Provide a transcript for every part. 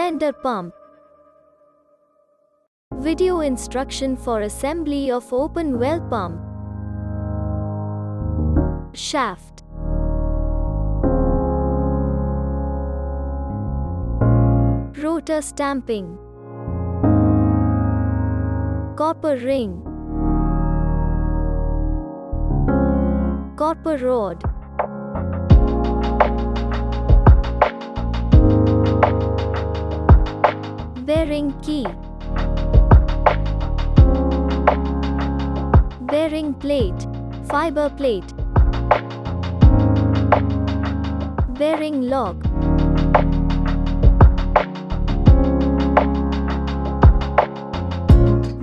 Splendor pump. Video instruction for assembly of Openwell pump. Shaft. Rotor stamping. Copper ring. Copper rod. Bearing key. Bearing plate. Fiber plate. Bearing log.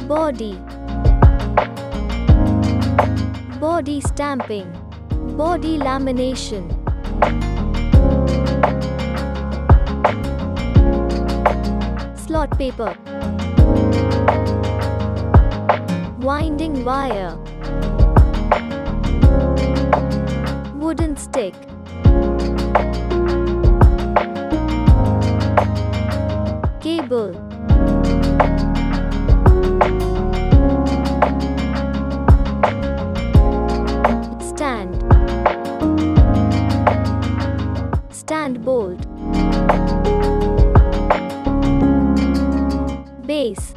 Body. Body stamping. Body lamination. Slot paper. Winding wire. Wooden stick. Cable. Stand. Stand bolt. Base.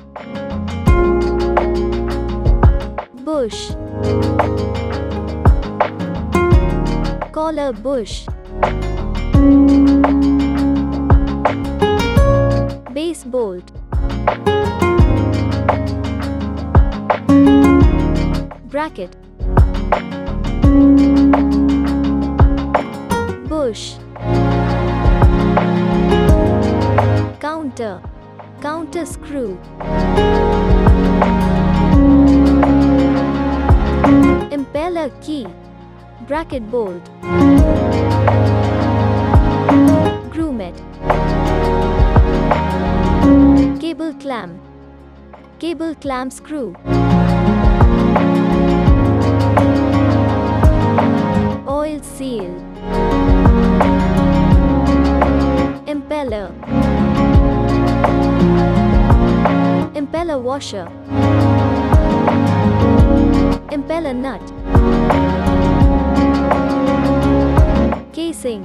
Bush. Collar bush. Base bolt. Bracket. Bush. Counter. Counter screw. Impeller key. Bracket bolt. Grommet. Cable clamp. Cable clamp screw. Oil seal. Impeller. Impeller washer. Impeller nut. Casing.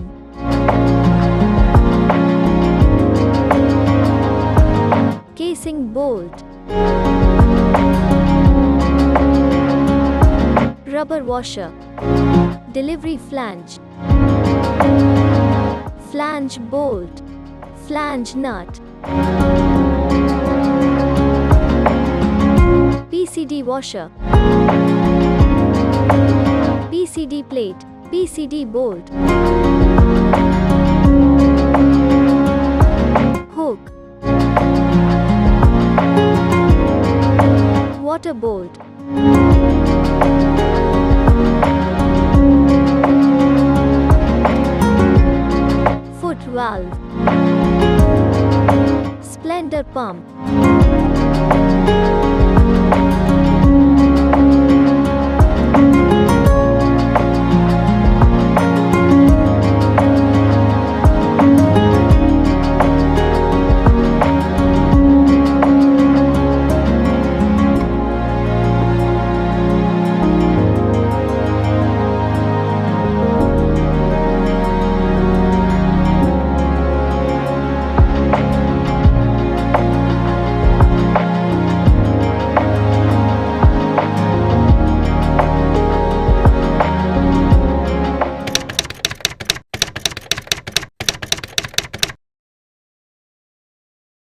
Casing bolt. Rubber washer. Delivery flange. Flange bolt. Flange nut. PCD washer. PCD plate. PCD bolt. Hook. Water bolt. Foot valve. Splendor pump.